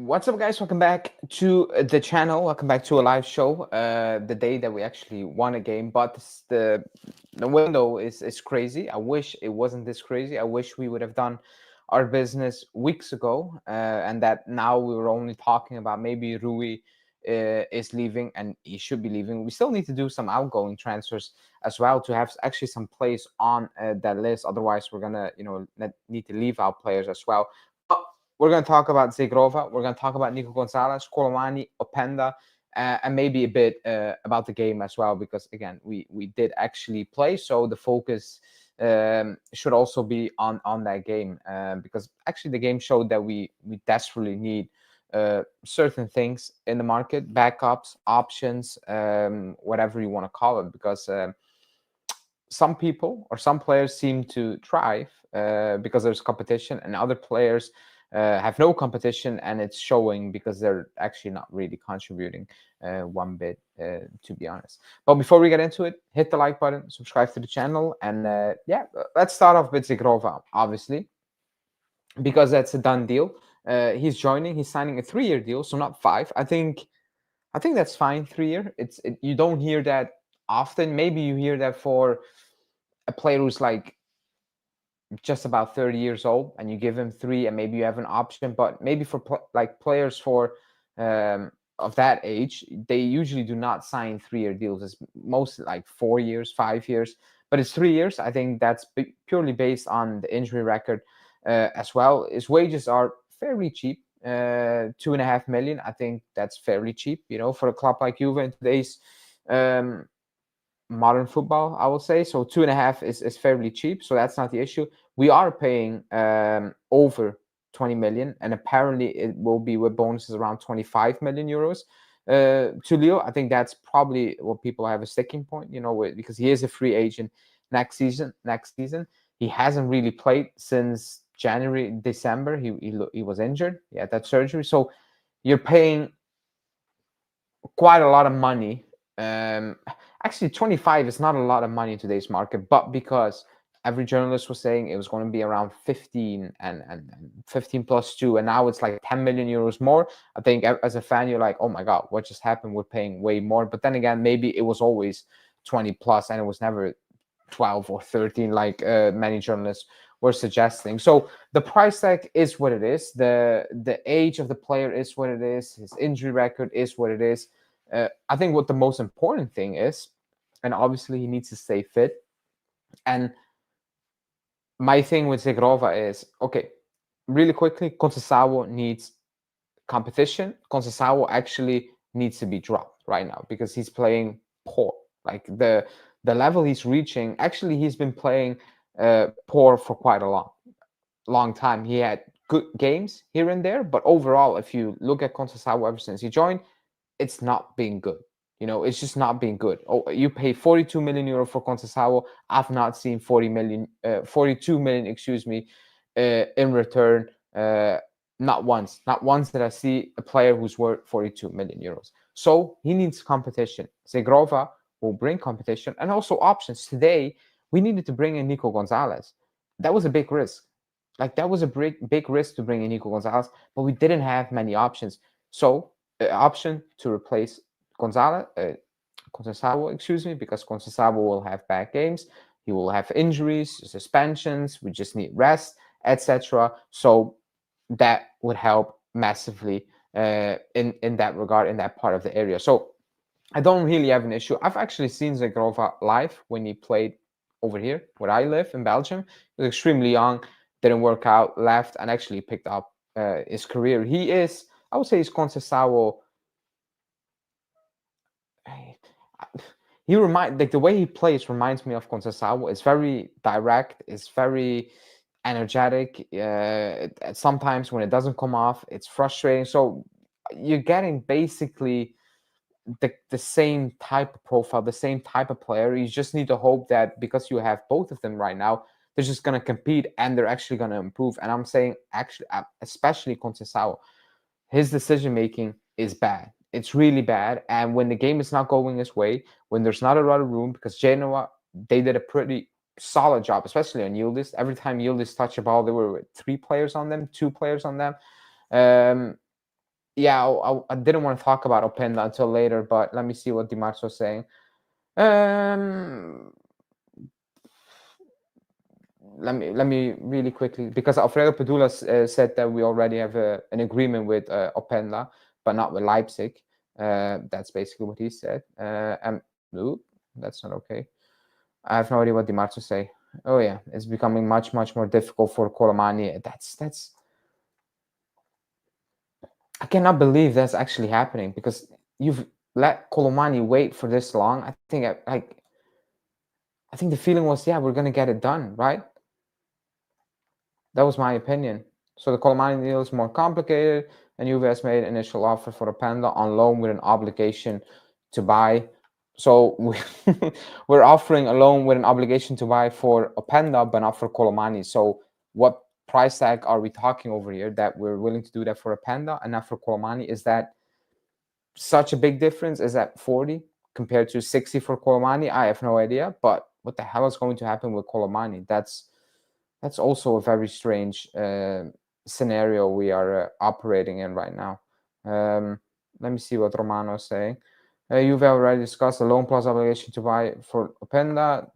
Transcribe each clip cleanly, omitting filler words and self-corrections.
What's up, guys? Welcome back to the channel. Welcome back to a live show. The day that we actually won a game, but the window is crazy. I wish it wasn't this crazy. I wish we would have done our business weeks ago, and that now we were only talking about maybe Rui is leaving, and he should be leaving. We still need to do some outgoing transfers as well to have actually some plays on that list. Otherwise, we're gonna need to leave out players as well. We're going to talk about Zhegrova. We're going to talk about Nico Gonzalez, Kolo Muani, Openda, and maybe a bit about the game as well, because, again, we did actually play. So the focus should also be on that game, because actually the game showed that we desperately need certain things in the market, backups, options, whatever you want to call it, because some people or some players seem to thrive because there's competition, and other players have no competition, and it's showing because they're actually not really contributing one bit, to be honest. But before we get into it, hit the like button, subscribe to the channel, and yeah, let's start off with Zhegrova, obviously, because that's a done deal. He's joining. He's signing a 3-year deal, so not 5. I think that's fine. 3-year. You don't hear that often. Maybe you hear that for a player who's like just about 30 years old, and you give him 3, and maybe you have an option. But maybe for players for of that age, they usually do not sign 3-year deals. It's mostly like 4 years, 5 years, but it's 3 years. I think that's purely based on the injury record as well. His wages are fairly cheap, 2.5 million. I think that's fairly cheap, for a club like Juve in today's modern football, I will say. So 2.5 is fairly cheap, so that's not the issue. We are paying over 20 million, and apparently it will be with bonuses around 25 million euros to Lille. I think that's probably what people have a sticking point, because he is a free agent next season. He hasn't really played since January, December. He was injured. He had that surgery. So you're paying quite a lot of money. Actually, 25 is not a lot of money in today's market, but because every journalist was saying it was going to be around 15 and 15 plus 2, and now it's like 10 million euros more. I think as a fan, you're like, oh my God, what just happened? We're paying way more. But then again, maybe it was always 20 plus, and it was never 12 or 13 like many journalists were suggesting. So the price tag is what it is. The age of the player is what it is. His injury record is what it is. I think what the most important thing is, and obviously he needs to stay fit. And my thing with Zhegrova is, okay, really quickly, Conceição needs competition. Conceição actually needs to be dropped right now because he's playing poor. Like the level he's reaching, actually he's been playing poor for quite a long time. He had good games here and there, but overall, if you look at Conceição ever since he joined, it's not being good. It's just not being good. Oh, you pay 42 million euro for Conceição. I've not seen 42 million, excuse me, in return. Not once did I see a player who's worth 42 million euros. So he needs competition. Zhegrova will bring competition and also options. Today, we needed to bring in Nico Gonzalez. That was a big risk. That was a big risk to bring in Nico Gonzalez, but we didn't have many options. So option to replace Conceição, excuse me, because Conceição will have bad games. He will have injuries, suspensions. We just need rest, etc. So that would help massively in that regard, in that part of the area. So I don't really have an issue. I've actually seen Zhegrova live when he played over here, where I live in Belgium. He was extremely young, didn't work out, left, and actually picked up his career. He is, I would say, he's Conceição. The way he plays reminds me of Conceição. It's very direct. It's very energetic. Sometimes when it doesn't come off, it's frustrating. So you're getting basically the same type of profile, the same type of player. You just need to hope that because you have both of them right now, they're just going to compete and they're actually going to improve. And I'm saying, actually, especially Conceição, his decision making is bad. It's really bad. And when the game is not going his way, when there's not a lot of room, because Genoa, they did a pretty solid job, especially on Yildiz. Every time Yildiz touched a ball, there were 3 players on them, 2 players on them. yeah, I didn't want to talk about Openda until later, but let me see what Dimarzo's saying. Um, let me really quickly, because Alfredo Padula said that we already have an agreement with Openda, but not with Leipzig. That's basically what he said. And ooh, that's not okay. I have no idea what Dimarzo say. Oh yeah, it's becoming much more difficult for Kolo Muani. That's I cannot believe that's actually happening, because you've let Kolo Muani wait for this long. I think I think the feeling was, yeah, we're gonna get it done, right? That was my opinion. So the Kolo Muani deal is more complicated, and Juve has made an initial offer for Openda on loan with an obligation to buy. So we're offering a loan with an obligation to buy for Openda, but not for Kolo Muani. So what price tag are we talking over here that we're willing to do that for Openda and not for Kolo Muani? Is that such a big difference? Is that 40 compared to 60 for Kolo Muani? I have no idea. But what the hell is going to happen with Kolo Muani? That's also a very strange scenario we are operating in right now. Let me see what Romano is saying. You've already discussed the loan plus obligation to buy for Openda.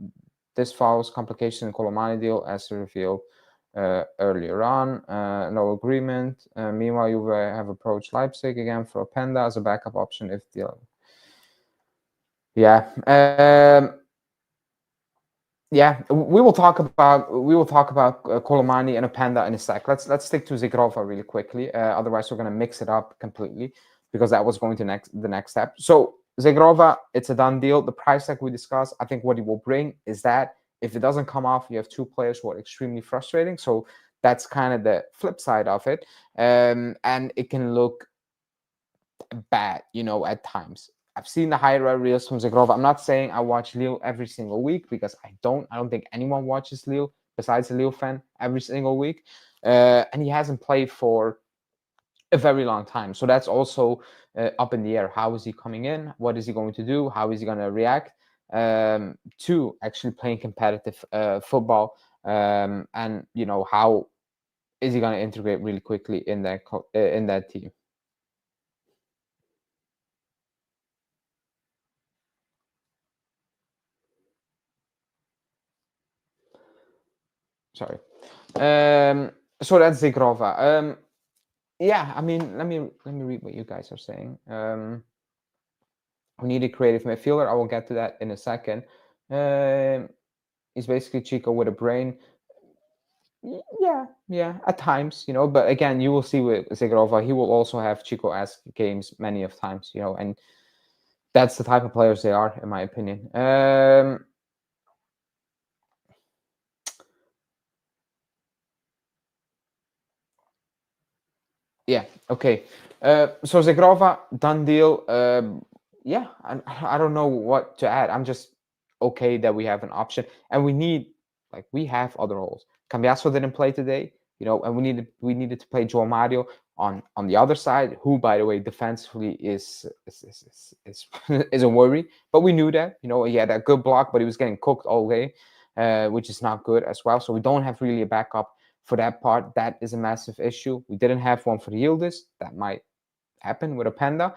This follows complication in Kolo Muani deal as revealed earlier on. No agreement. Meanwhile, you have approached Leipzig again for Openda as a backup option if the... Yeah. Yeah, we will talk about Kolo Muani and Openda in a sec. Let's stick to Zhegrova really quickly. Otherwise, we're going to mix it up completely, because that was going to the next step. So Zhegrova, it's a done deal. The price tag we discussed, I think what he will bring is that if it doesn't come off, you have two players who are extremely frustrating. So that's kind of the flip side of it, and it can look bad, at times. I've seen the highlight reels from Zhegrova. I'm not saying I watch Lille every single week, because I don't. I don't think anyone watches Lille besides a Lille fan every single week. And he hasn't played for a very long time. So that's also up in the air. How is he coming in? What is he going to do? How is he going to react to actually playing competitive football? And, how is he going to integrate really quickly in that team? Sorry. So that's Zhegrova. Yeah, I mean, let me read what you guys are saying. We need a creative midfielder. I will get to that in a second. He's basically Chico with a brain. Yeah, at times, But again, you will see with Zhegrova, he will also have Chico-esque games many of times, and that's the type of players they are, in my opinion. Yeah. Okay. So Zhegrova, done deal. Yeah. I don't know what to add. I'm just okay that we have an option, and we have other holes. Cambiaso didn't play today, and we needed to play João Mario on the other side, who, by the way, defensively is a worry. But we knew that, he had a good block, but he was getting cooked all day, which is not good as well. So we don't have really a backup for that part. That is a massive issue. We didn't have one for Yildiz. That might happen with Openda.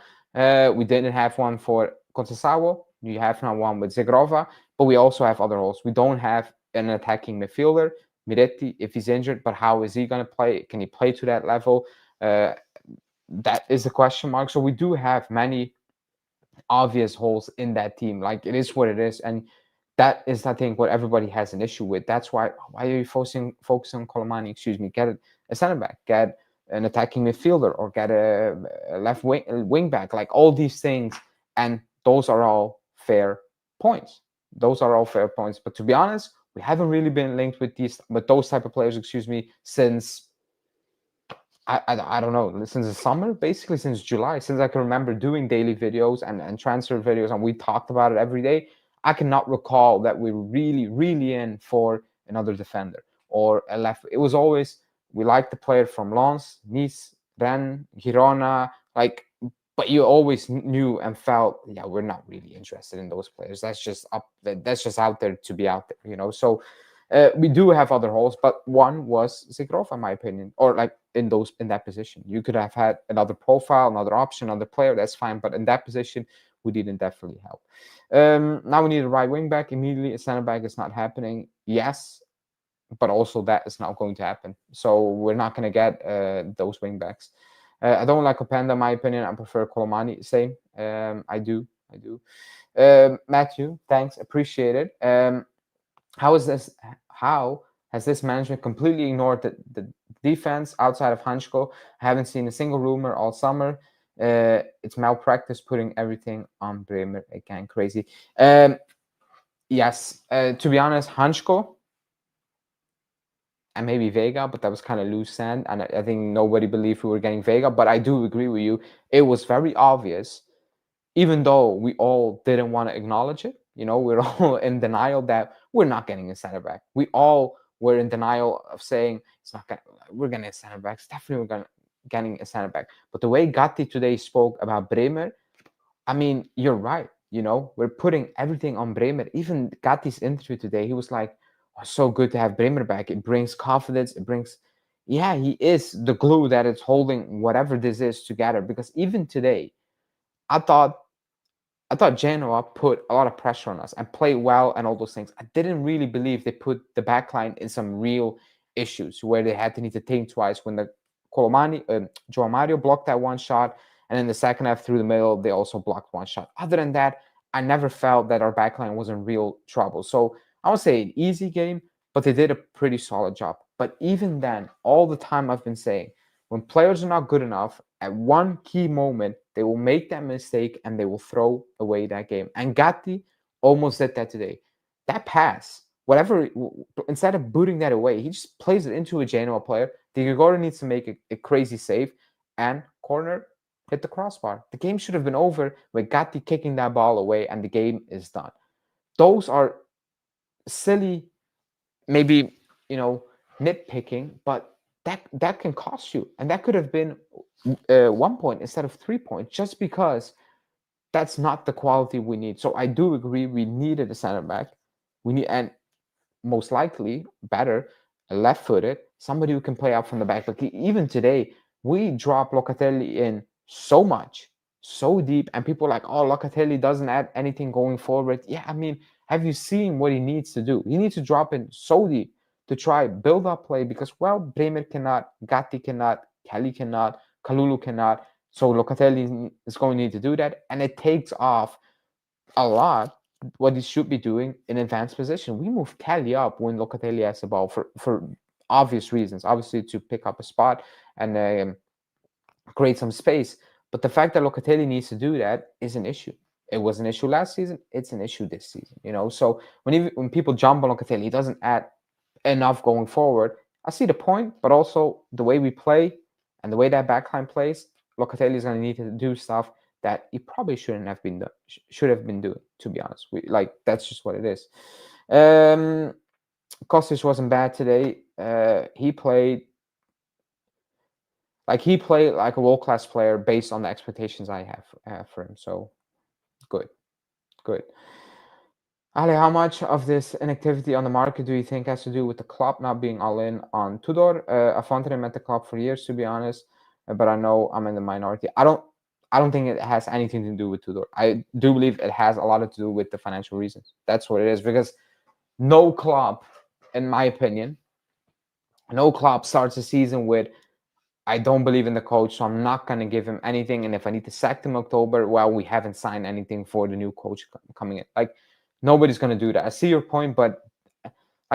We didn't have one for Konsasawa. You have now one with Zhegrova, but we also have other holes. We don't have an attacking midfielder. Miretti, if he's injured, but how is he going to play? Can he play to that level? That is a question mark. So we do have many obvious holes in that team. Like, it is what it is, and that is, I think, what everybody has an issue with. That's why are you focusing on Kolo Muani? Excuse me. Get a center back, get an attacking midfielder, or get a left wing back. Like, all these things, and those are all fair points. Those are all fair points. But to be honest, we haven't really been linked with those type of players. Excuse me, since I don't know, since the summer, basically since July, since I can remember doing daily videos and transfer videos, and we talked about it every day. I cannot recall that we were really in for another defender or a left. It was always, we liked the player from Lens, Nice, Rennes, Girona, but you always knew and felt, yeah, we're not really interested in those players. That's just out there to be out there, So We do have other holes, but one was Zhegrova, in my opinion, or like in that position. You could have had another profile, another option, another player. That's fine, but in that position, we didn't definitely help. Now we need a right wing back immediately. A center back is not happening. Yes, but also that is not going to happen. So we're not going to get those wing backs. I don't like Openda, in my opinion. I prefer Kolo Muani. Same. I do. Matthew, thanks. Appreciate it. How is this? How has this management completely ignored the defense outside of Hansko? I haven't seen a single rumor all summer. It's malpractice putting everything on Bremer again. Crazy. Yes. To be honest, Hansko and maybe Vega, but that was kind of loose sand, and I think nobody believed we were getting Vega. But I do agree with you; it was very obvious, even though we all didn't want to acknowledge it. We're all in denial that we're not getting a center back. We all were in denial of saying it's not gonna, we're getting a center back. It's definitely we're gonna getting a center back. But the way Gatti today spoke about Bremer, I mean, you're right. We're putting everything on Bremer. Even Gatti's interview today, he was like, oh, so good to have Bremer back. It brings confidence. Yeah, he is the glue that is holding whatever this is together. Because even today, I thought Genoa put a lot of pressure on us and played well and all those things. I didn't really believe they put the backline in some real issues where they had to need to think twice when the Kolo Muani, Joao Mario blocked that one shot, and in the second half through the middle, they also blocked one shot. Other than that, I never felt that our backline was in real trouble. So I would say an easy game, but they did a pretty solid job. But even then, all the time I've been saying, when players are not good enough, at one key moment, they will make that mistake and they will throw away that game. And Gatti almost did that today. That pass, whatever, instead of booting that away, he just plays it into a Genoa player. Di Gregorio needs to make a crazy save, and corner hit the crossbar. The game should have been over with Gatti kicking that ball away, and the game is done. Those are silly, maybe, nitpicking, but that can cost you. And that could have been 1 point instead of 3 points, just because that's not the quality we need. So I do agree we needed a center back. And most likely better, left-footed, somebody who can play out from the back. But even today, we drop Locatelli in so much, so deep, and people are like, oh, Locatelli doesn't add anything going forward. Yeah, I mean, have you seen what he needs to do? He needs to drop in so deep to try build up play because, well, Bremer cannot, Gatti cannot, Kelly cannot, Kalulu cannot. So Locatelli is going to need to do that, and it takes off a lot what he should be doing in advanced position. We move Kelly up when Locatelli has the ball for obvious reasons, obviously to pick up a spot and create some space. But the fact that Locatelli needs to do that is an issue. It was an issue last season. It's an issue this season. So when people jump on Locatelli, he doesn't add enough going forward. I see the point, but also the way we play and the way that backline plays, Locatelli is going to need to do stuff that he probably shouldn't have been should have been doing. To be honest, that's just what it is. Kostic wasn't bad today. He played like a world-class player based on the expectations I have for him. So good. Ale, how much of this inactivity on the market do you think has to do with the club not being all in on Tudor? I've wanted him at the club for years, to be honest, but I know I'm in the minority. I don't think it has anything to do with Tudor. I do believe it has a lot to do with the financial reasons. That's what it is, because no club, in my opinion, no club starts a season with, I don't believe in the coach, so I'm not going to give him anything. And if I need to sack him in October, well, we haven't signed anything for the new coach coming in. Like, nobody's going to do that. I see your point, but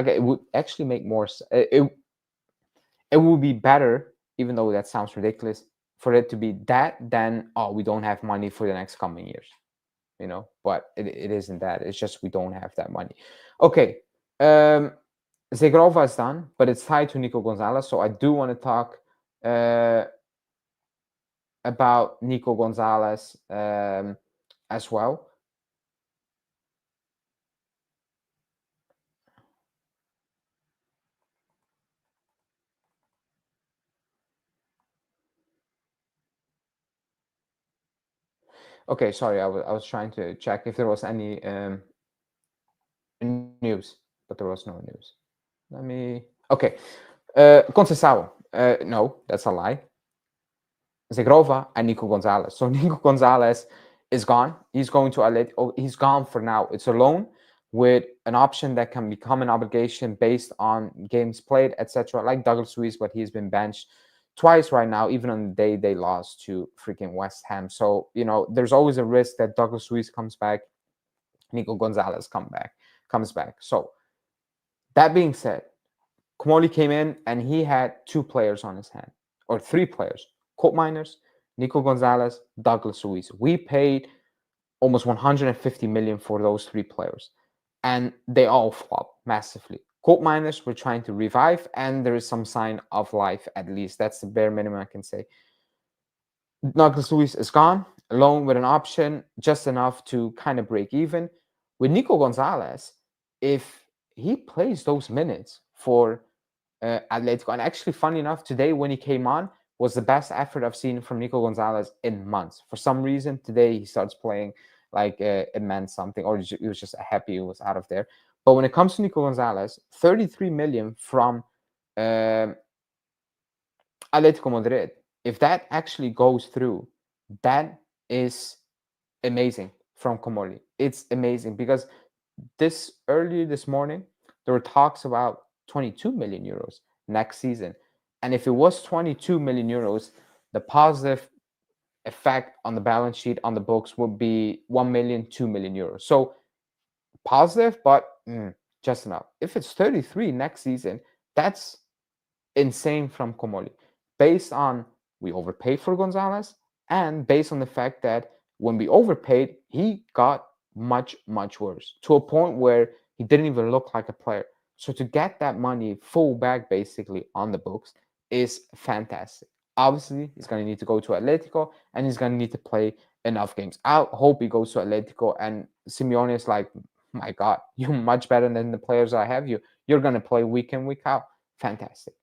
it would actually make more sense. It would be better, even though that sounds ridiculous, for it to be that than, oh, we don't have money for the next coming years. But it isn't that. It's just we don't have that money. Okay. Zhegrova is done, but it's tied to Nico Gonzalez. So I do want to talk about Nico Gonzalez as well. Okay, sorry, I was trying to check if there was any news, but there was no news. Let me. Okay. Conceição. No, that's a lie. Zhegrova and Nico Gonzalez. So Nico Gonzalez is gone. He's going to Atletico. Oh, he's gone for now. It's a loan with an option that can become an obligation based on games played, etc. Like Douglas Luiz, but he's been benched twice right now, even on the day they lost to freaking West Ham. So, there's always a risk that Douglas Luiz comes back, Nico Gonzalez comes back. So that being said, Komoli came in and he had two players on his hand, or three players: Colt Miners, Nico Gonzalez, Douglas Luiz. We paid almost 150 million for those three players, and they all flopped massively. Colt Miners were trying to revive, and there is some sign of life, at least. That's the bare minimum I can say. Douglas Luiz is gone, alone with an option, just enough to kind of break even. With Nico Gonzalez, if he plays those minutes for Atletico, and actually, funny enough, today when he came on was the best effort I've seen from Nico Gonzalez in months. For some reason, today he starts playing like it meant something, or he was just happy he was out of there. But when it comes to Nico Gonzalez, 33 million from um Atletico Madrid, if that actually goes through, that is amazing from Komoli. It's amazing because earlier this morning, there were talks about 22 million euros next season. And if it was 22 million euros, the positive effect on the balance sheet, on the books, would be 1 million, 2 million euros. So positive, but just enough. If it's 33 next season, that's insane from Komoli, based on we overpaid for Gonzalez, and based on the fact that when we overpaid, he got much, much worse, to a point where he didn't even look like a player. So to get that money full back basically on the books is fantastic. Obviously, he's going to need to go to Atletico, and he's going to need to play enough games. I hope he goes to Atletico and Simeone is like, my God, you're much better than the players I have you. You're going to play week in, week out. Fantastic.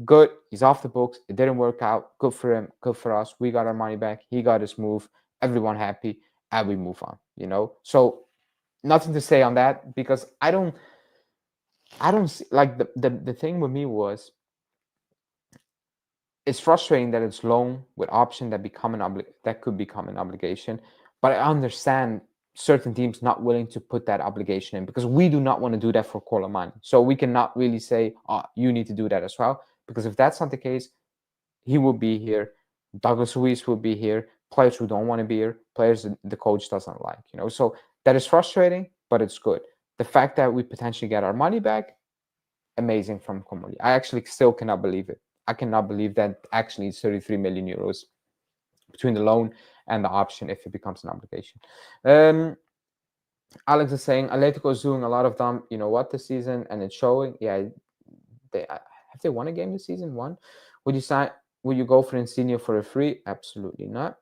Good. He's off the books. It didn't work out. Good for him. Good for us. We got our money back. He got his move. Everyone happy, and we move on. So nothing to say on that, because I don't see, like, the thing with me was, it's frustrating that it's loan with option that could become an obligation. But I understand certain teams not willing to put that obligation in, because we do not want to do that for Kolo Muani. So we cannot really say, oh, you need to do that as well, because if that's not the case, he will be here. Douglas Luiz will be here. Players who don't want to be here, players that the coach doesn't like. So that is frustrating, but it's good. The fact that we potentially get our money back, amazing from Komoli. I actually still cannot believe it. I cannot believe that actually it's 33 million euros between the loan and the option if it becomes an obligation. Alex is saying Atletico is doing a lot of dumb, this season, and it's showing. Yeah, have they won a game this season? One. Would you go for Insigne for a free? Absolutely not.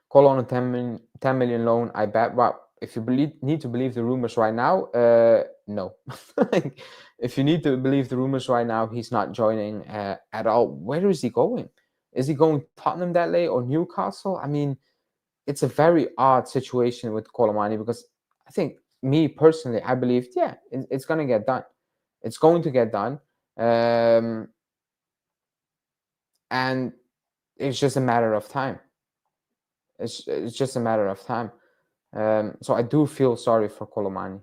Call on a 10 million loan. I bet. Well, if you need to believe the rumors right now, no. If you need to believe the rumors right now, he's not joining at all. Where is he going? Is he going Tottenham that late, or Newcastle? I mean, it's a very odd situation with Kolo Muani, because I think, me personally, I believe, yeah, it's going to get done. It's going to get done. And it's just a matter of time. It's just a matter of time. So I do feel sorry for Kolo Muani.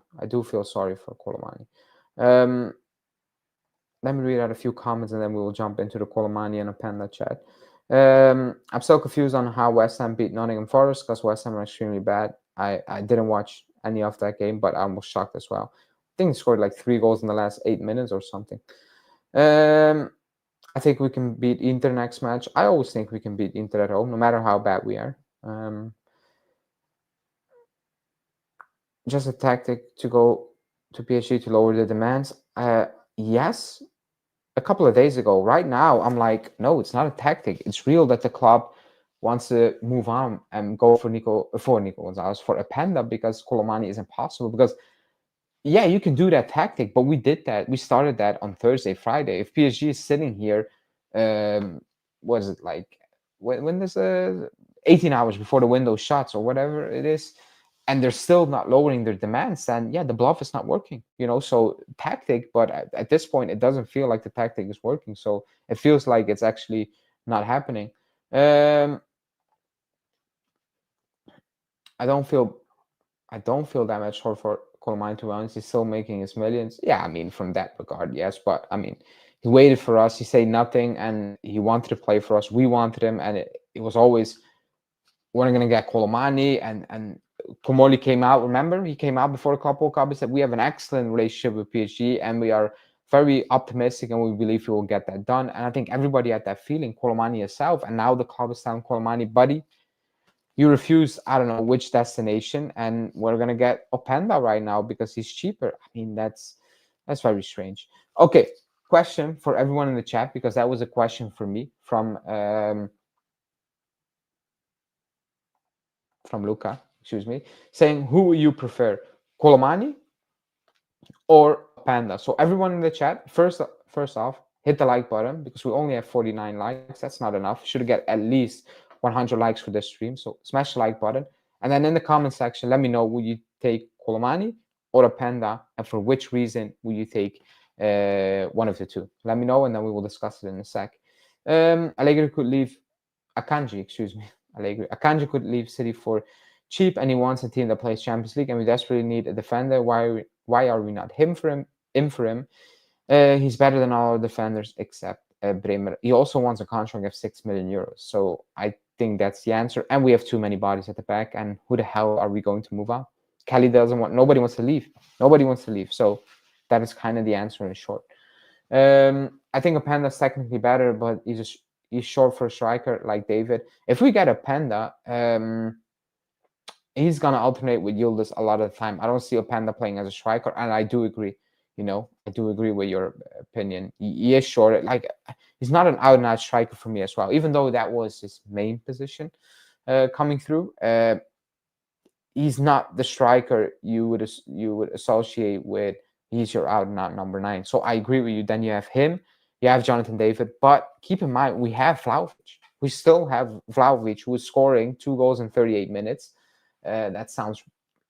Let me read out a few comments, and then we will jump into the Kolo Muani and Openda chat. I'm so confused on how West Ham beat Nottingham Forest, because West Ham are extremely bad. I didn't watch any of that game, but I was shocked as well. I think they scored like 3 goals in the last 8 minutes or something. I think we can beat Inter next match. I always think we can beat Inter at home, no matter how bad we are. Just a tactic to go to PSG to lower the demands. Yes, a couple of days ago. Right now, I'm like, no, it's not a tactic. It's real that the club wants to move on and go for Nico Gonzalez, for Openda, because Kolo Muani is impossible. Because, yeah, you can do that tactic, but we did that. We started that on Thursday, Friday. If PSG is sitting here, what is it like? When there's 18 hours before the window shuts, or whatever it is, and they're still not lowering their demands, then yeah, the bluff is not working, so tactic, but at this point it doesn't feel like the tactic is working, so it feels like it's actually not happening. I don't feel that much short for Kolo Muani, to be honest. He's still making his millions. Yeah, I mean, from that regard, yes. But I mean, he waited for us. He said nothing, and he wanted to play for us. We wanted him, and it was always, we're going to get Kolo Muani. And Komoli came out. Remember, he came out before the Club World Cup. He said we have an excellent relationship with PSG, and we are very optimistic, and we believe he will get that done. And I think everybody had that feeling. Kolo Muani himself, and now the club is telling Kolo Muani, buddy, you refuse, I don't know which destination, and we're gonna get Openda right now because he's cheaper. I mean, that's very strange. Okay, question for everyone in the chat, because that was a question for me from Luca, excuse me, saying, who you prefer, Kolo Muani or Openda? So everyone in the chat, first off, hit the like button, because we only have 49 likes. That's not enough. Should get at least 100 likes for this stream. So smash the like button. And then in the comment section, let me know, would you take Kolo Muani or Openda? And for which reason would you take one of the two? Let me know, and then we will discuss it in a sec. Allegri could leave, Akanji, excuse me. Allegri. Akanji could leave City for cheap, and he wants a team that plays Champions League, and we desperately need a defender. Why are we not in for him? He's better than all our defenders except Bremer. He also wants a contract of 6 million euros. So I think that's the answer. And we have too many bodies at the back. And who the hell are we going to move on? Kelly doesn't want. Nobody wants to leave. Nobody wants to leave. So that is kind of the answer in short. I think Openda's technically better, but he's short for a striker like David. If we get Openda, he's gonna alternate with Yildiz a lot of the time. I don't see Openda playing as a striker, and I do agree. I do agree with your opinion. He is short. Like, he's not an out-and-out striker for me as well, even though that was his main position coming through. He's not the striker you would associate with. He's your out-and-out number 9. So I agree with you. Then you have him. You have Jonathan David. But keep in mind, we have Vlahovic. We still have Vlahovic, who is scoring 2 goals in 38 minutes. That sounds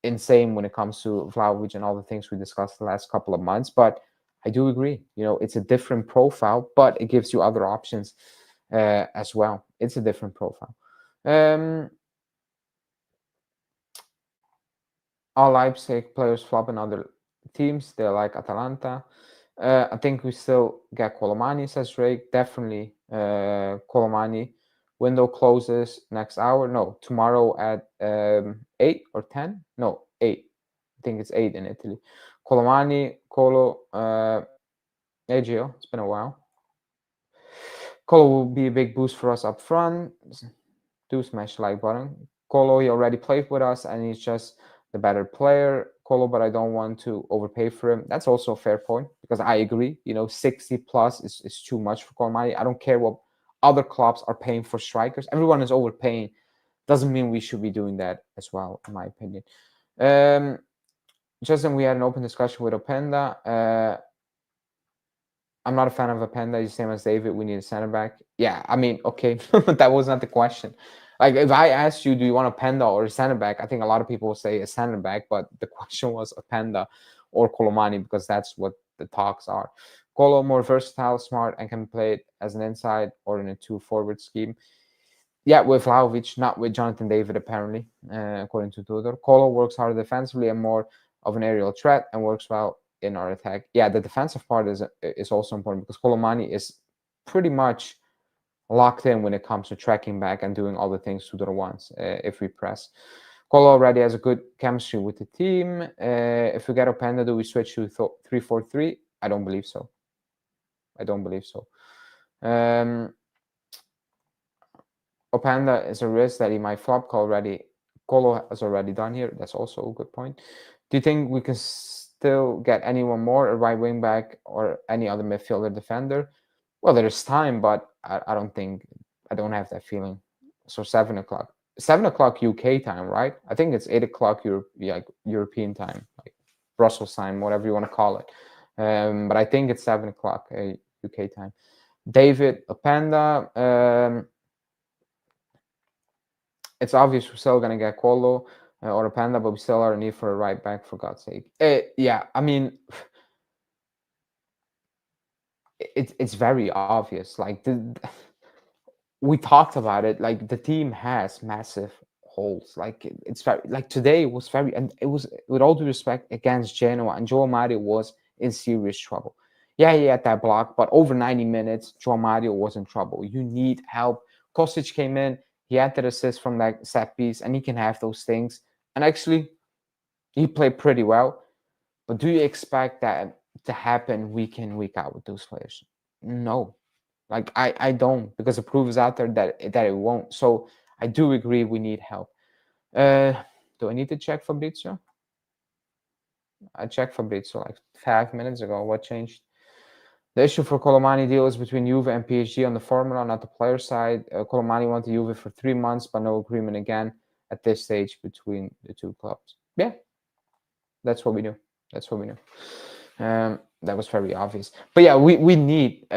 insane when it comes to Vlahovic and all the things we discussed the last couple of months. But I do agree. It's a different profile, but it gives you other options as well. It's a different profile. All Leipzig players flop in other teams. They're like Atalanta. I think we still get Kolo Muani, says Drake. Definitely Kolo Muani. Window closes next hour. No, tomorrow at 8 or 10. No, 8. I think it's 8 in Italy. Kolo Muani, Kolo. Hey, Gio, it's been a while. Kolo will be a big boost for us up front. Do smash the like button. Kolo, he already played with us, and he's just the better player. Kolo, but I don't want to overpay for him. That's also a fair point, because I agree. 60 plus is too much for Kolo Muani. I don't care what other clubs are paying for strikers. Everyone is overpaying. Doesn't mean we should be doing that as well, in my opinion. Justin, we had an open discussion with Openda. I'm not a fan of Openda. He's the same as David. We need a center back. Yeah, I mean, okay, that was not the question. Like, if I asked you, do you want a Openda or a center back? I think a lot of people will say a center back, but the question was Openda or Kolo Muani, because that's what the talks are. Kolo, more versatile, smart, and can play it as an inside or in a 2-forward scheme. Yeah, with Vlahovic, not with Jonathan David, apparently, according to Tudor. Kolo works harder defensively and more of an aerial threat, and works well in our attack. Yeah, the defensive part is also important, because Kolo Muani is pretty much locked in when it comes to tracking back and doing all the things Tudor wants if we press. Kolo already has a good chemistry with the team. If we get Openda, do we switch to 3-4-3? I don't believe so. Openda is a risk that he might flop. Kolo has already done here. That's also a good point. Do you think we can still get anyone more, a right wing back or any other midfielder defender? Well, there's time, but I don't have that feeling. So 7 o'clock. 7 o'clock UK time, right? I think it's 8 o'clock European time, like Brussels time, whatever you want to call it. But I think it's 7 o'clock UK time. David Openda. It's obvious we're still going to get Kolo. or Openda, but we still are in need for a right back, for God's sake. Yeah, I mean, it's very obvious. Like we talked about it. Like the team has massive holes. Like it's very like today was very, and it was with all due respect against Genoa, and Joe Mario was in serious trouble. Yeah, he had that block, but over 90 minutes, Joe Mario was in trouble. You need help. Kostic came in. He had that assist from that set piece, and he can have those things. And actually, he played pretty well. But do you expect that to happen week in, week out with those players? No. Like I don't, because the proof is out there that it won't. So I do agree we need help. Uh do I need to check Fabrizio? I checked Fabrizio like 5 minutes ago. What changed? The issue for Kolo Muani deal is between Juve and PSG on the formula, not the player side. Kolo Muani wanted Juve for 3 months, but no agreement again at this stage between the two clubs. Yeah, that's what we knew. That's what we knew. That was very obvious. But yeah, we need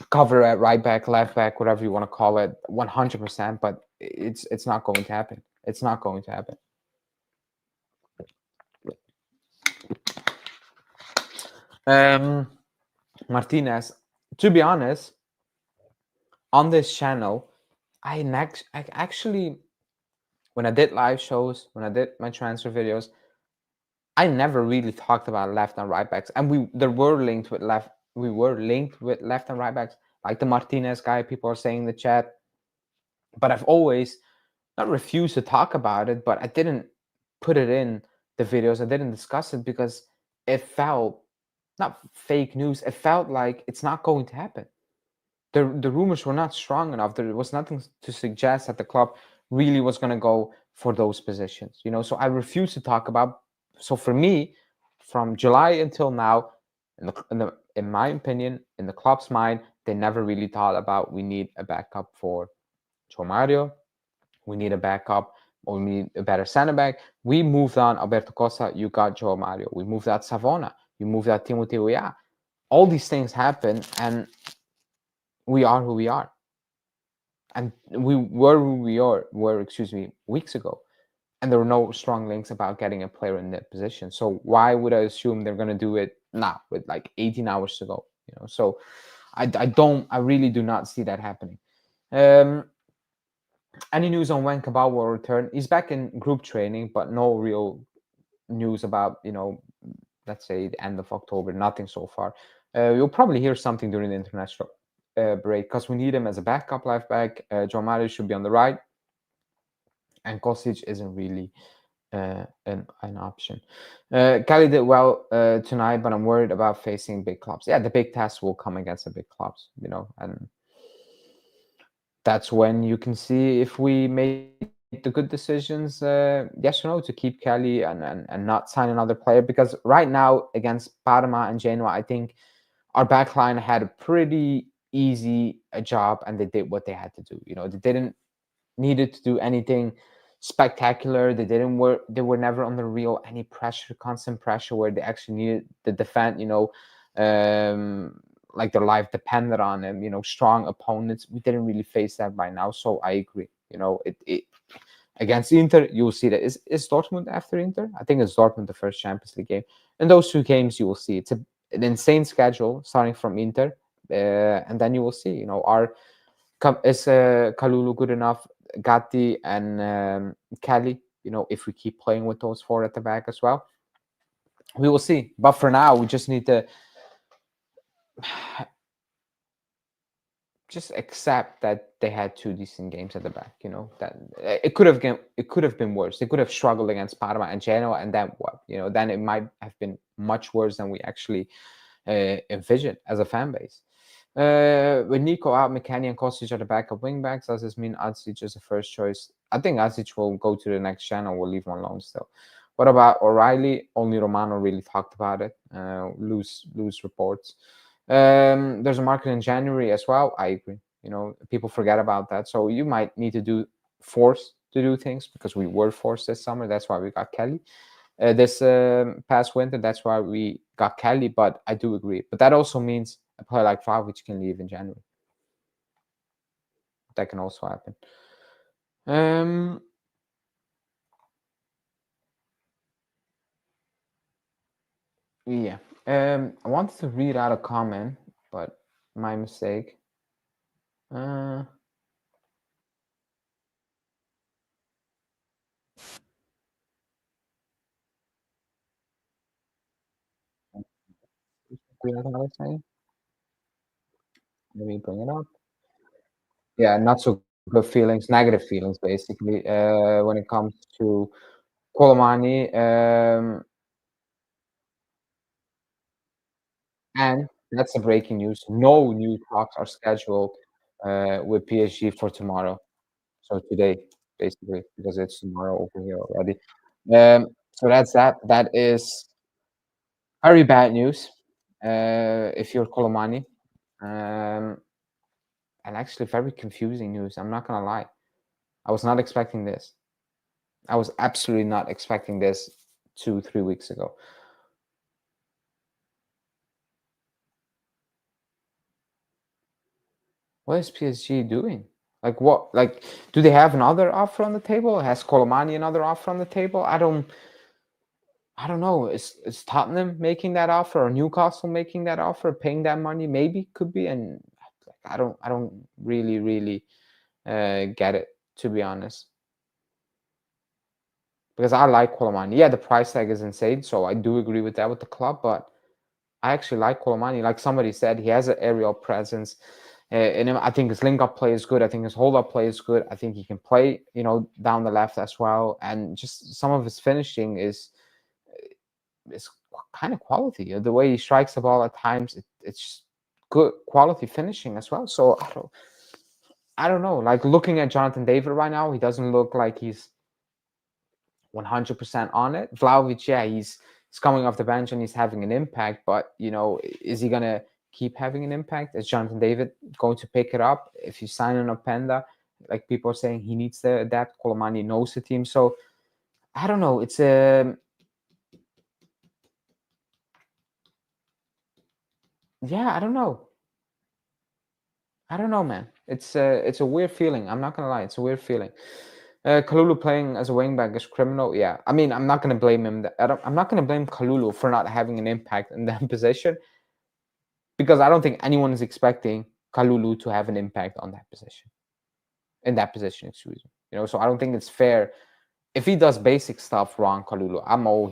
cover at right back, left back, whatever you want to call it, 100%. But it's not going to happen. It's not going to happen. Martinez. To be honest, on this channel, I actually, when I did live shows, when I did my transfer videos, I never really talked about left and right backs, and we were linked with left and right backs, like the Martinez guy. People are saying in the chat, but I've always not refused to talk about it, but I didn't put it in the videos. I didn't discuss it because it felt not fake news. It felt like it's not going to happen. The rumors were not strong enough. There was nothing to suggest that the club really was going to go for those positions. So I refuse to talk about. So for me, from July until now, in my opinion, in the club's mind, they never really thought about we need a backup for Joe Mario. We need a backup, or we need a better center back. We moved on Alberto Costa. You got Joe Mario. We moved out Savona. You moved out Timothy Weah. All these things happen, and we are who we are. And we were who we were, excuse me, weeks ago. And there were no strong links about getting a player in that position. So why would I assume they're going to do it now with like 18 hours to go? So I really do not see that happening. Any news on when Cabal will return? He's back in group training, but no real news about, let's say the end of October. Nothing so far. You'll probably hear something during the international break, because we need him as a backup left back. John Mario should be on the right, and Kostic isn't really an option. Kelly did well tonight, but I'm worried about facing big clubs. Yeah, the big tests will come against the big clubs, and that's when you can see if we made the good decisions, yes or no, to keep Kelly and not sign another player. Because right now against Parma and Genoa, I think our backline had a pretty easy job, and they did what they had to do. They didn't needed to do anything spectacular. They were never under any pressure, constant pressure, where they actually needed the defend. Like their life depended on them. Strong opponents. We didn't really face that by now, so I agree. It against Inter, you'll see that. Is Dortmund after Inter? I think it's Dortmund, the first Champions League game. In those two games, you will see it's an insane schedule starting from Inter, and then you will see. Is Kalulu good enough? Gatti and Kelly. If we keep playing with those four at the back as well, we will see. But for now, we just need to just accept that they had two decent games at the back. That it could have been worse. They could have struggled against Parma and Genoa, and then what? Then it might have been much worse than we actually envisioned as a fan base. With Nico out, McKennie and Kostic are the backup wingbacks. Does this mean Adzic is the first choice? I think Adzic will go to the next channel. We'll leave him alone still. What about O'Reilly? Only Romano really talked about it. Loose reports. There's a market in January as well. I agree. People forget about that. So you might need to force to do things, because we were forced this summer. That's why we got Kelly. This past winter, that's why we got Kelly. But I do agree. But that also means a player like Vlahovic can leave in January. That can also happen. Yeah. I wanted to read out a comment, but my mistake. Uh, read out what I was saying. Let me bring it up. Yeah, not so good feelings, negative feelings, basically, when it comes to Kolo Muani. And that's the breaking news. No new talks are scheduled with PSG for tomorrow. So today, basically, because it's tomorrow over here already. So that's that. That is very bad news if you're Kolo Muani. Um, and actually very confusing news. I'm not gonna lie. I was not expecting this. I was absolutely not expecting this 2, 3 weeks ago. What is PSG doing? Like what? Like, do they have another offer on the table? Has Kolo Muani another offer on the table? I don't know. Is Tottenham making that offer or Newcastle making that offer, paying that money? Maybe could be. And I don't really get it, to be honest. Because I like Kolo Muani. Yeah, the price tag is insane, so I do agree with that with the club. But I actually like Kolo Muani. Like somebody said, he has an aerial presence. And I think his link-up play is good. I think his hold-up play is good. I think he can play, down the left as well. And just some of his finishing is kind of quality. The way he strikes the ball at times, it's just good quality finishing as well. So I don't know. Like looking at Jonathan David right now, he doesn't look like he's 100% on it. Vlahovic, yeah, he's coming off the bench and he's having an impact, but is he gonna keep having an impact? Is Jonathan David going to pick it up? If you sign an Openda, like people are saying, he needs to adapt. Kolo Muani knows the team, so I don't know. It's a yeah, I don't know. I don't know, man. It's a weird feeling. I'm not gonna lie, it's a weird feeling. Kalulu playing as a wingback is criminal. Yeah, I mean, I'm not gonna blame him. I'm not gonna blame Kalulu for not having an impact in that position because I don't think anyone is expecting Kalulu to have an impact on that position. In that position, excuse me. So I don't think it's fair if he does basic stuff wrong, Kalulu. I'm all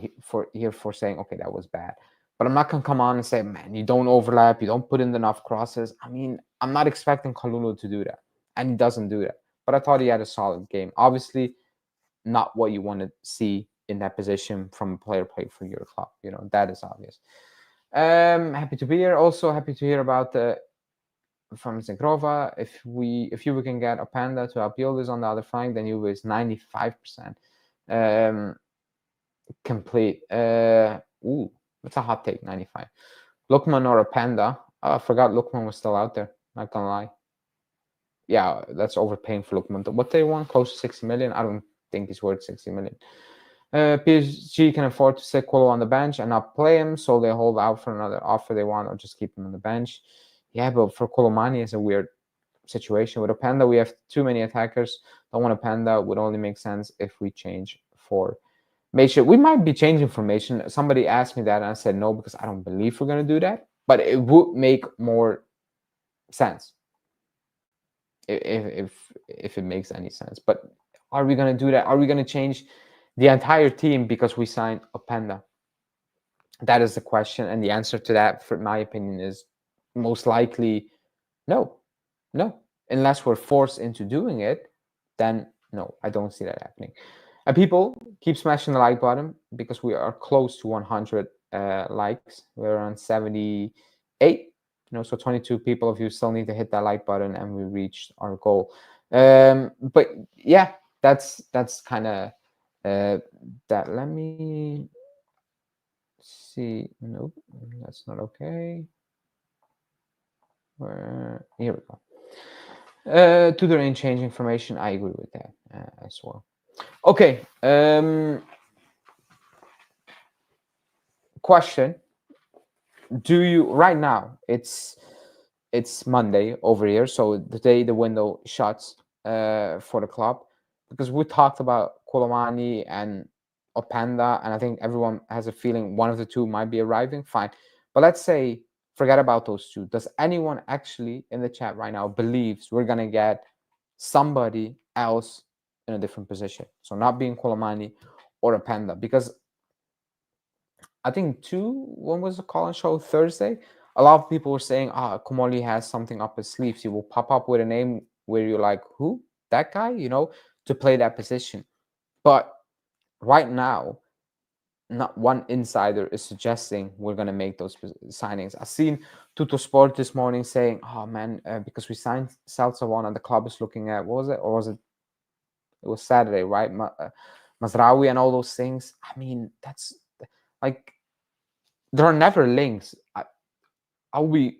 here for saying, okay, that was bad. But I'm not gonna come on and say, man, you don't overlap, you don't put in enough crosses. I mean, I'm not expecting Kalulu to do that, and he doesn't do that. But I thought he had a solid game. Obviously, not what you want to see in that position from a player playing for your club. That is obvious. Happy to be here. Also happy to hear about the from Zhegrova. If Juve can get Openda to help Yildiz on the other flank, then Juve is 95% complete. That's a hot take, 95. Lookman or Openda. I forgot Lookman was still out there. Not gonna lie. Yeah, that's overpaying for Lookman. What they want, close to 60 million. I don't think he's worth 60 million. PSG can afford to sit Kolo on the bench and not play him, so they hold out for another offer they want or just keep him on the bench. Yeah, but for Kolo Muani, it's a weird situation. With Openda, we have too many attackers. Don't want Openda. Would only make sense if we change formation. We might be changing formation. Somebody asked me that, and I said no because I don't believe we're going to do that. But it would make more sense if it makes any sense. But are we going to do that? Are we going to change the entire team because we signed Openda? That is the question, and the answer to that, for my opinion, is most likely no. No. Unless we're forced into doing it, then no, I don't see that happening. And people keep smashing the like button because we are close to 100 likes. We're on 78. So 22 people of you still need to hit that like button, and we reached our goal. But yeah, that's kind of that. Let me see. Nope, that's not okay. Here we go. Tutoring change information. I agree with that as well. Okay. Question: Do you right now? It's Monday over here, so the day the window shuts for the club, because we talked about Kolo Muani and Openda, and I think everyone has a feeling one of the two might be arriving. Fine, but let's say forget about those two. Does anyone actually in the chat right now believes we're gonna get somebody else in a different position? So not being Kolo Muani or Openda, because I think when was the call-in show? Thursday. A lot of people were saying, Komoli has something up his sleeves. He will pop up with a name where you're like, who? That guy? You know, to play that position. But right now, not one insider is suggesting we're going to make those signings. I've seen Tutto Sport this morning saying, oh man, because we signed Salsa and the club is looking at, what was it? Or was it? It was Saturday, right? Mazraoui and all those things. I mean, that's like, there are never links. I'll be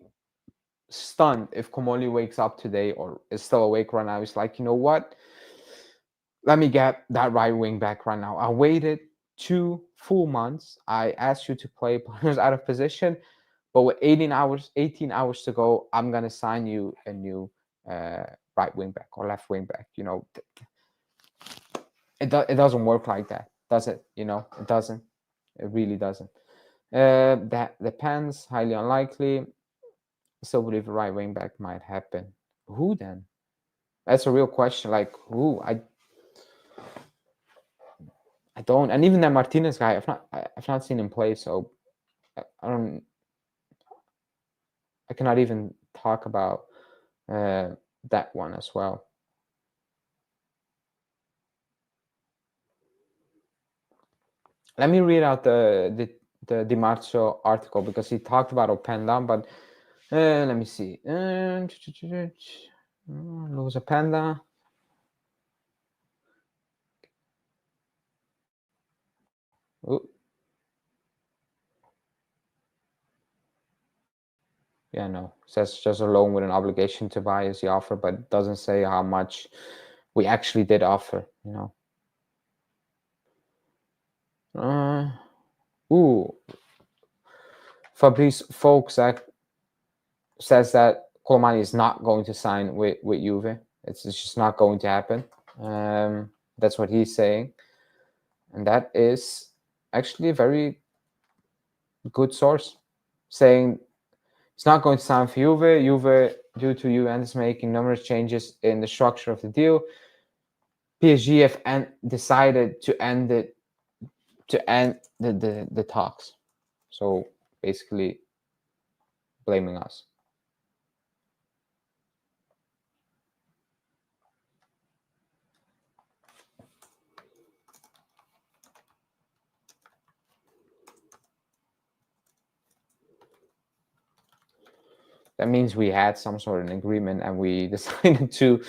stunned if Komoli wakes up today or is still awake right now. He's like, you know what? Let me get that right wing back right now. I waited 2 full months. I asked you to play players out of position, but with 18 hours to go, I'm gonna sign you a new right wing back or left wing back. You know, it doesn't work like that, does it? You know, it doesn't. It really doesn't. That depends. Highly unlikely. Still believe a right wing back might happen. Who then? That's a real question. Like who? I don't. And even that Martinez guy, I've not seen him play, so I don't. I cannot even talk about that one as well. Let me read out the Di Marzio article because he talked about Openda, but let me see. Lose Openda. Ooh. Yeah, no. It says just a loan with an obligation to buy is the offer, but it doesn't say how much we actually did offer, you know. Fabrice Folksack says that Kolo Muani is not going to sign with Juve. It's just not going to happen. That's what he's saying. And that is actually a very good source, saying it's not going to sign for Juve. Juve, due to Juventus making numerous changes in the structure of the deal, PSG have decided to end the talks. So basically blaming us. That means we had some sort of an agreement and we decided to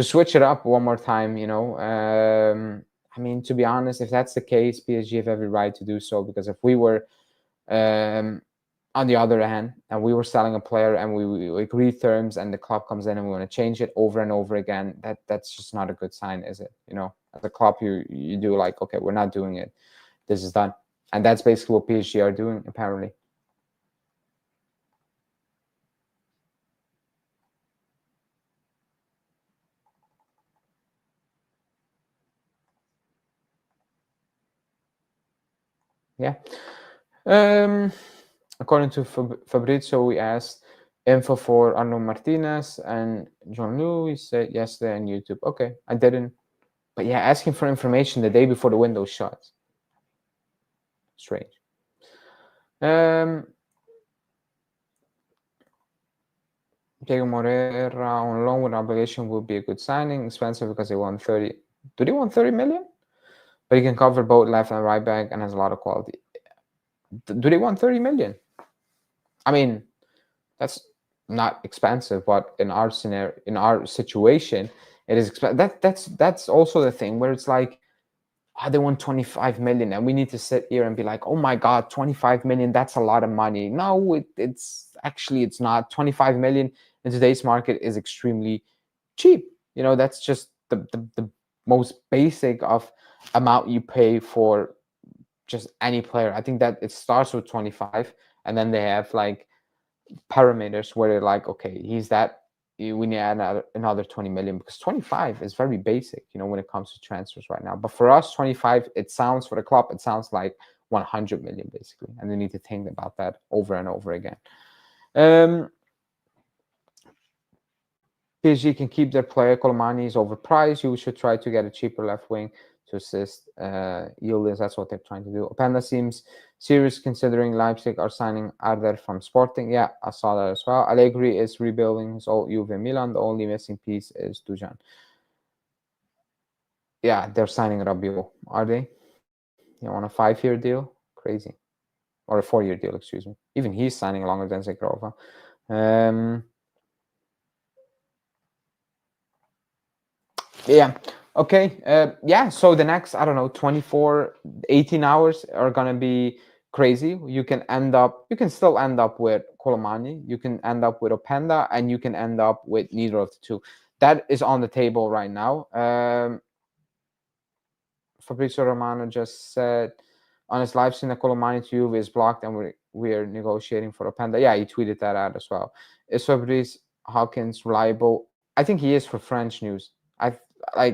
switch it up one more time, you know. I mean, to be honest, if that's the case, PSG have every right to do so, because if we were on the other hand and we were selling a player and we agree terms and the club comes in and we want to change it over and over again, that's just not a good sign, is it? You know, as a club, you do like, okay, we're not doing it. This is done. And that's basically what PSG are doing, apparently. Yeah. According to Fabrizio, we asked info for Arno Martinez and John Lou. He said yesterday on YouTube. Okay, I didn't. But yeah, asking for information the day before the window shuts. Strange. Diego Moreira on loan with obligation would be a good signing. Expensive because they want 30. Do they want 30 million? But he can cover both left and right back and has a lot of quality. Do they want 30 million? I mean, that's not expensive, but in our scenario, in our situation, it is expensive. That's also the thing where it's like, they want 25 million, and we need to sit here and be like, oh my god, 25 million, that's a lot of money. No, it's actually, it's not. 25 million in today's market is extremely cheap. You know, that's just the most basic of amount you pay for just any player. I think that it starts with 25, and then they have like parameters where they're like, okay, he's that we need to add another 20 million, because 25 is very basic, you know, when it comes to transfers right now. But for us, 25, it sounds, for the club, it sounds like 100 million basically, and they need to think about that over and over again. PSG can keep their player. Kolo Muani is overpriced. You should try to get a cheaper left wing to assist Yildiz. That's what they're trying to do. Openda seems serious, considering Leipzig are signing Arder from Sporting. Yeah, I saw that as well. Allegri is rebuilding his old Juve Milan. The only missing piece is Dujan. Yeah, they're signing Rabiot. Are they? You want a 5-year deal? Crazy. Or a 4-year deal, excuse me. Even he's signing longer than Zhegrova. Yeah. Okay. Yeah. So the next, I don't know, 24, 18 hours are going to be crazy. You can still end up with Kolo Muani. You can end up with Openda, and you can end up with neither of the two. That is on the table right now. Fabrizio Romano just said on his live stream that Kolo Muani to Juve is blocked, and we're negotiating for Openda. Yeah, he tweeted that out as well. Is Fabrice Hawkins reliable? I think he is for French news.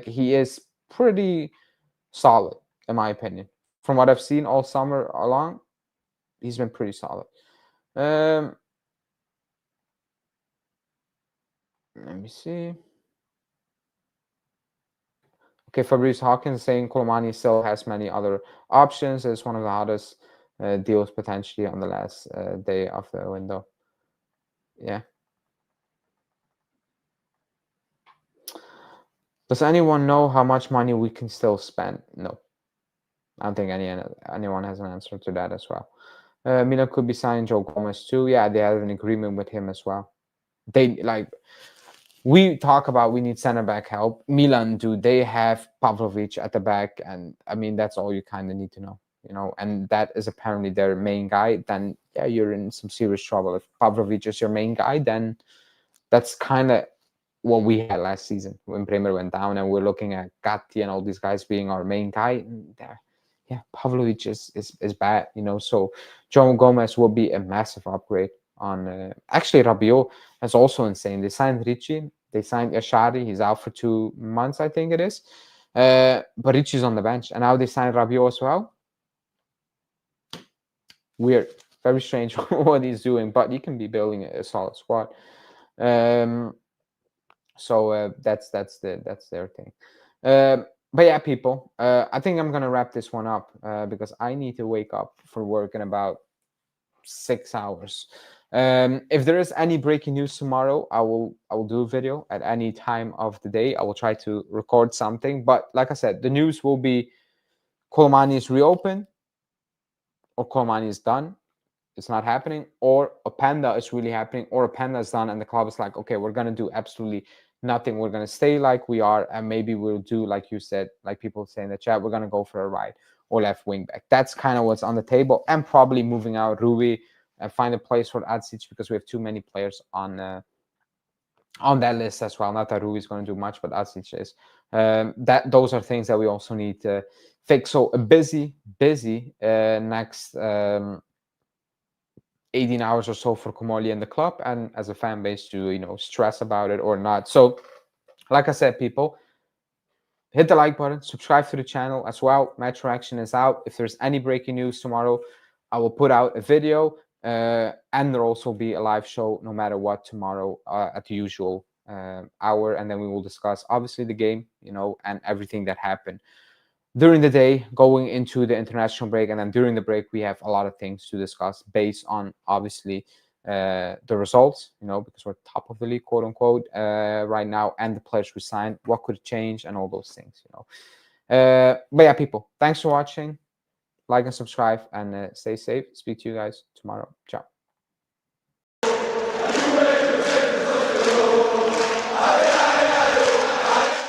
He is pretty solid, in my opinion. From what I've seen all summer along, he's been pretty solid. Let me see. Okay, Fabrice Hawkins saying Kolo Muani still has many other options. It's one of the hottest deals potentially on the last day of the window. Yeah. Does anyone know how much money we can still spend? No. I don't think anyone has an answer to that as well. Milan could be signing Joe Gomez too. Yeah, they have an agreement with him as well. We talk about we need center back help. Milan do. They have Pavlovic at the back, and I mean that's all you kind of need to know, you know. And that is apparently their main guy. Then yeah, you're in some serious trouble. If Pavlovic is your main guy, then that's kind of what we had last season when Bremer went down, and we're looking at Gatti and all these guys being our main guy. Yeah, Pavlovic is bad, you know. So Joe Gomez will be a massive upgrade on. Actually, Rabiot is also insane. They signed Ricci, they signed Yashari. He's out for 2 months, I think it is. But Ricci's on the bench, and now they signed Rabiot as well. Weird, very strange what he's doing, but he can be building a solid squad. So that's their thing. But yeah, people, I think I'm gonna wrap this one up because I need to wake up for work in about 6 hours. If there is any breaking news tomorrow, I will do a video at any time of the day. I will try to record something. But like I said, the news will be Kolo Muani is reopened, or Kolo Muani is done. It's not happening, or Openda is really happening, or Openda is done, and the club is like, okay, we're gonna do absolutely nothing. We're gonna stay like we are, and maybe we'll do, like you said, like people say in the chat, we're gonna go for a right or left wing back. That's kind of what's on the table, and probably moving out Rui and find a place for Adzic, because we have too many players on that list as well. Not that Rui is going to do much, but Adzic is. Those are things that we also need to fix. So a busy next 18 hours or so for Komoli and the club, and as a fan base to, you know, stress about it or not. So like I said, people, hit the like button, subscribe to the channel as well. Match reaction is out. If there's any breaking news tomorrow, I will put out a video, and there'll also be a live show no matter what tomorrow at the usual hour, and then we will discuss obviously the game, you know, and everything that happened during the day going into the international break. And then during the break we have a lot of things to discuss based on obviously the results, you know, because we're top of the league, quote unquote, right now, and the players we signed, what could change, and all those things, you know. But yeah, people, thanks for watching. Like and subscribe, and stay safe. Speak to you guys tomorrow. Ciao.